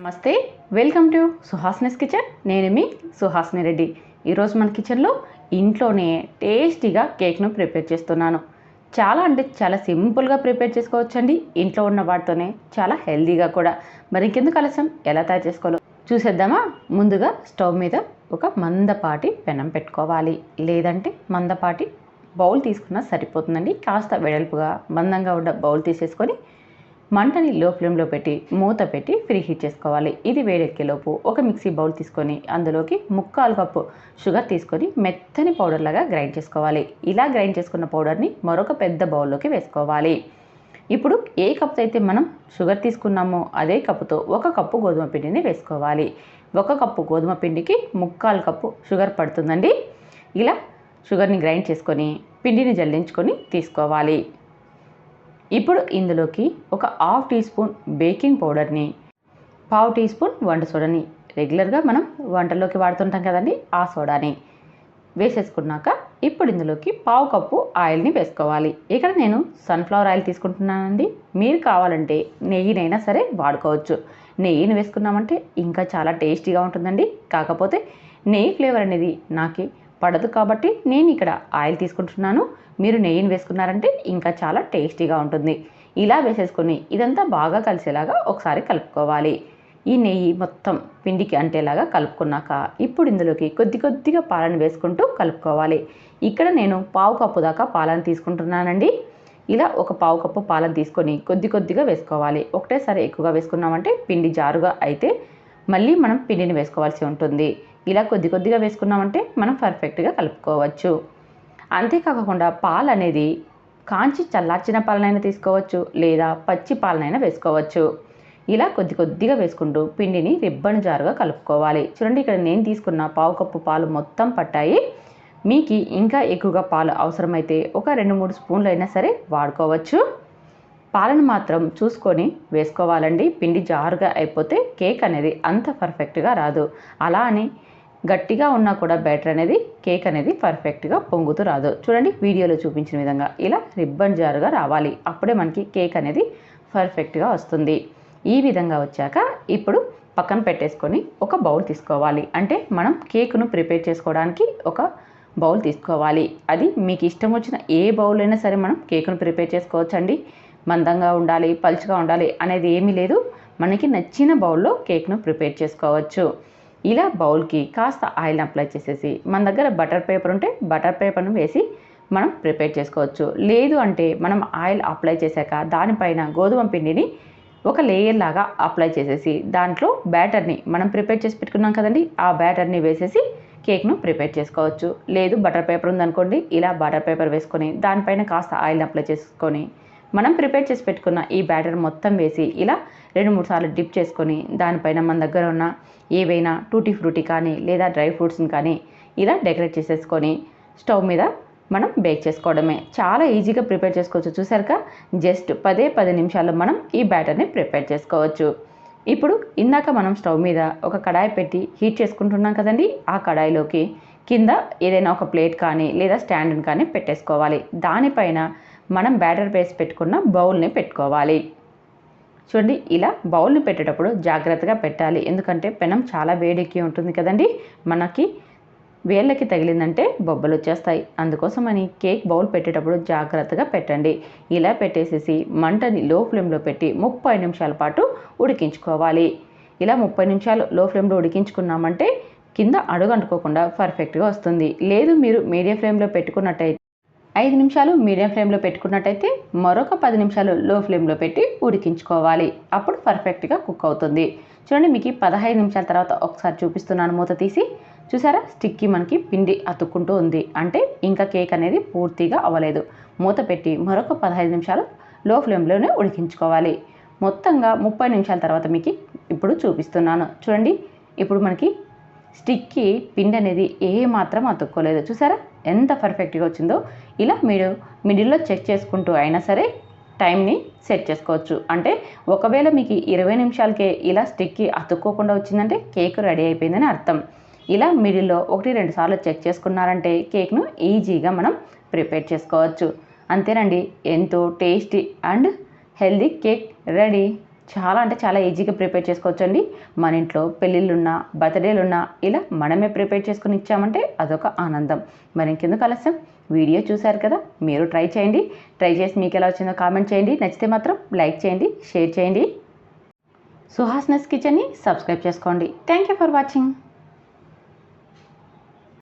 నమస్తే, welcome to సుహాస్నిస్ kitchen. నేను మీ సుహాస్ని రెడ్డి. ఈరోజు మన కిచెన్లో ఇంట్లోనే టేస్టీగా కేక్ను ప్రిపేర్ చేస్తున్నాను. చాలా సింపుల్గా ప్రిపేర్ చేసుకోవచ్చండి. ఇంట్లో ఉన్న వాటితోనే చాలా హెల్తీగా కూడా. మరి ఇంకెందుకు ఆలస్యం, ఎలా తయారు చేసుకోవాలో చూసేద్దామా. ముందుగా స్టవ్ మీద ఒక మందపాటి పెనం పెట్టుకోవాలి, లేదంటే మందపాటి బౌల్ తీసుకున్నా సరిపోతుందండి. కాస్త వెడల్పుగా మందంగా ఉన్న బౌల్ తీసేసుకొని మంటని లో ఫ్లేమ్లో పెట్టి మూత పెట్టి ఫ్రీ హీట్ చేసుకోవాలి. ఇది వేడెక్కేలోపు ఒక మిక్సీ బౌల్ తీసుకొని అందులోకి 1/4 కప్పు షుగర్ తీసుకొని మెత్తని పౌడర్ లాగా గ్రైండ్ చేసుకోవాలి. ఇలా గ్రైండ్ చేసుకున్న పౌడర్ని మరొక పెద్ద బౌల్లోకి వేసుకోవాలి. ఇప్పుడు ఏ కప్తో అయితే మనం షుగర్ తీసుకున్నామో అదే కప్పుతో 1 కప్పు గోధుమ పిండిని వేసుకోవాలి. 1 కప్పు గోధుమ పిండికి 1/4 కప్పు షుగర్ పడుతుందండి. ఇలా షుగర్ని గ్రైండ్ చేసుకొని పిండిని జల్లించుకొని తీసుకోవాలి. ఇప్పుడు ఇందులోకి ఒక 1/2 టీ స్పూన్ బేకింగ్ పౌడర్ని, 1/2 టీ స్పూన్ వంట సోడాని, రెగ్యులర్గా మనం వంటల్లోకి వాడుతుంటాం కదండి, ఆ సోడాని వేసేసుకున్నాక ఇప్పుడు ఇందులోకి 1/2 కప్పు ఆయిల్ని వేసుకోవాలి. ఇక్కడ నేను సన్ఫ్లవర్ ఆయిల్ తీసుకుంటున్నానండి. మీరు కావాలంటే నెయ్యినైనా సరే వాడుకోవచ్చు. నెయ్యిని వేసుకున్నామంటే ఇంకా చాలా టేస్టీగా ఉంటుందండి. కాకపోతే నెయ్యి ఫ్లేవర్ అనేది నాకు పడదు కాబట్టి నేను ఇక్కడ ఆయిల్ తీసుకుంటున్నాను. మీరు నెయ్యిని వేసుకున్నారంటే ఇంకా చాలా టేస్టీగా ఉంటుంది. ఇలా వేసేసుకొని ఇదంతా బాగా కలిసేలాగా ఒకసారి కలుపుకోవాలి. ఈ నెయ్యి మొత్తం పిండికి అంటేలాగా కలుపుకున్నాక ఇప్పుడు ఇందులోకి కొద్దిగా పాలను వేసుకుంటూ కలుపుకోవాలి. ఇక్కడ నేను 1/2 కప్పు దాకా పాలను తీసుకుంటున్నానండి. ఇలా ఒక 1/2 కప్పు పాలను తీసుకొని కొద్దిగా వేసుకోవాలి. ఒకటేసారి ఎక్కువగా వేసుకున్నామంటే పిండి జారుగా అయితే మళ్ళీ మనం పిండిని వేసుకోవాల్సి ఉంటుంది. ఇలా కొద్దిగా వేసుకున్నామంటే మనం పర్ఫెక్ట్గా కలుపుకోవచ్చు. అంతేకాకుండా పాలు అనేది కాంచి చల్లార్చిన పాలనైనా తీసుకోవచ్చు, లేదా పచ్చి పాలనైనా వేసుకోవచ్చు. ఇలా కొద్దిగా వేసుకుంటూ పిండిని రిబ్బన్ జారుగా కలుపుకోవాలి. చూడండి, ఇక్కడ నేను తీసుకున్న 1/2 కప్పు పాలు మొత్తం పట్టాయి. మీకు ఇంకా ఎక్కువగా పాలు అవసరమైతే ఒక 2-3 స్పూన్లు అయినా సరే వాడుకోవచ్చు. పాలను మాత్రం చూసుకొని వేసుకోవాలండి. పిండి జారుగా అయిపోతే కేక్ అనేది అంత పర్ఫెక్ట్గా రాదు. అలా అని గట్టిగా ఉన్నా కూడా బ్యాటర్ అనేది కేక్ అనేది పర్ఫెక్ట్గా పొంగుతూ రాదు. చూడండి, వీడియోలో చూపించిన విధంగా ఇలా రిబ్బన్ జారుగా రావాలి. అప్పుడే మనకి కేక్ అనేది పర్ఫెక్ట్గా వస్తుంది. ఈ విధంగా వచ్చాక ఇప్పుడు పక్కన పెట్టేసుకొని ఒక బౌల్ తీసుకోవాలి. అంటే మనం కేక్ను ప్రిపేర్ చేసుకోవడానికి ఒక బౌల్ తీసుకోవాలి. అది మీకు ఇష్టం వచ్చిన ఏ బౌల్ అయినా సరే మనం కేక్ను ప్రిపేర్ చేసుకోవచ్చండి. మందంగా ఉండాలి, పలుచగా ఉండాలి అనేది ఏమీ లేదు. మనకి నచ్చిన బౌల్లో కేక్ను ప్రిపేర్ చేసుకోవచ్చు. ఇలా బౌల్కి కాస్త ఆయిల్ అప్లై చేసేసి మన దగ్గర బటర్ పేపర్ ఉంటే బటర్ పేపర్ను వేసి మనం ప్రిపేర్ చేసుకోవచ్చు. లేదు అంటే మనం ఆయిల్ అప్లై చేశాక దానిపైన గోధుమ పిండిని ఒక లేయర్ లాగా అప్లై చేసేసి దాంట్లో బ్యాటర్ని మనం ప్రిపేర్ చేసి పెట్టుకున్నాం కదండి, ఆ బ్యాటర్ని వేసేసి కేక్ను ప్రిపేర్ చేసుకోవచ్చు. లేదు బటర్ పేపర్ ఉందనుకోండి, ఇలా బటర్ పేపర్ వేసుకొని దానిపైన కాస్త ఆయిల్ అప్లై చేసుకొని మనం ప్రిపేర్ చేసి పెట్టుకున్న ఈ బ్యాటర్ మొత్తం వేసి ఇలా 2-3 సార్లు డిప్ చేసుకొని దానిపైన మన దగ్గర ఉన్న ఏవైనా టూటీ ఫ్రూటీ కానీ లేదా డ్రై ఫ్రూట్స్ని కానీ ఇలా డెకరేట్ చేసేసుకొని స్టవ్ మీద మనం బేక్ చేసుకోవడమే. చాలా ఈజీగా ప్రిపేర్ చేసుకోవచ్చు. చూసారుగా, జస్ట్ 10 నిమిషాల్లో మనం ఈ బ్యాటర్ని ప్రిపేర్ చేసుకోవచ్చు. ఇప్పుడు ఇందాక మనం స్టవ్ మీద ఒక కడాయి పెట్టి హీట్ చేసుకుంటున్నాం కదండి, ఆ కడాయిలోకి కింద ఏదైనా ఒక ప్లేట్ కానీ లేదా స్టాండ్ని కానీ పెట్టేసుకోవాలి. దానిపైన మనం బ్యాటర్ వేసి పెట్టుకున్న బౌల్ని పెట్టుకోవాలి. చూడండి, ఇలా బౌల్ని పెట్టేటప్పుడు జాగ్రత్తగా పెట్టాలి. ఎందుకంటే పెనం చాలా వేడెక్కి ఉంటుంది కదండి, మనకి వేళ్ళకి తగిలిందంటే బొబ్బలు వచ్చేస్తాయి. అందుకోసమని కేక్ బౌల్ పెట్టేటప్పుడు జాగ్రత్తగా పెట్టండి. ఇలా పెట్టేసేసి మంటని లో ఫ్లేమ్లో పెట్టి 30 నిమిషాల పాటు ఉడికించుకోవాలి. ఇలా 30 నిమిషాలు లో ఫ్లేమ్లో ఉడికించుకున్నామంటే కింద అడుగు అంటుకోకుండా పర్ఫెక్ట్గా వస్తుంది. లేదు మీరు మీడియం ఫ్లేమ్లో పెట్టుకున్నట్టయితే 5 నిమిషాలు మీడియం ఫ్లేమ్లో పెట్టుకున్నట్టయితే మరొక 10 నిమిషాలు లో ఫ్లేమ్లో పెట్టి ఉడికించుకోవాలి. అప్పుడు పర్ఫెక్ట్గా కుక్ అవుతుంది. చూడండి, మీకు 15 నిమిషాల తర్వాత ఒకసారి చూపిస్తున్నాను. మూత తీసి చూసారా, స్టిక్కి మనకి పిండి అతుక్కుంటూ ఉంది. అంటే ఇంకా కేక్ అనేది పూర్తిగా అవ్వలేదు. మూత పెట్టి మరొక 15 నిమిషాలు లో ఫ్లేమ్లోనే ఉడికించుకోవాలి. మొత్తంగా 30 నిమిషాల తర్వాత మీకు ఇప్పుడు చూపిస్తున్నాను. చూడండి, ఇప్పుడు మనకి స్టిక్కి పిండి అనేది ఏ మాత్రం అతుక్కోలేదు. చూసారా ఎంత పర్ఫెక్ట్గా వచ్చిందో. ఇలా మీరు మిడిల్లో చెక్ చేసుకుంటూ అయినా సరే టైంని సెట్ చేసుకోవచ్చు. అంటే ఒకవేళ మీకు 20 నిమిషాలకే ఇలా స్టిక్కి అతుక్కోకుండా వచ్చిందంటే కేక్ రెడీ అయిపోయిందని అర్థం. ఇలా మిడిల్లో 1-2 సార్లు చెక్ చేసుకున్నారంటే కేక్ను ఈజీగా మనం ప్రిపేర్ చేసుకోవచ్చు. అంతేనండి, ఎంతో tasty and healthy cake ready. చాలా అంటే చాలా ఈజీగా ప్రిపేర్ చేసుకోవచ్చండి. మన ఇంట్లో పెళ్ళిళ్ళున్నా బర్త్డేలున్నా ఇలా మనమే ప్రిపేర్ చేసుకుని ఇచ్చామంటే అదొక ఆనందం. మరి ఇంకెందుకు ఆలస్యం, వీడియో చూశారు కదా, మీరు ట్రై చేయండి. ట్రై చేసి మీకు ఎలా వచ్చిందో కామెంట్ చేయండి. నచ్చితే మాత్రం లైక్ చేయండి, షేర్ చేయండి. సుహాస్నస్ కిచెన్ని సబ్స్క్రైబ్ చేసుకోండి. Thank you for watching.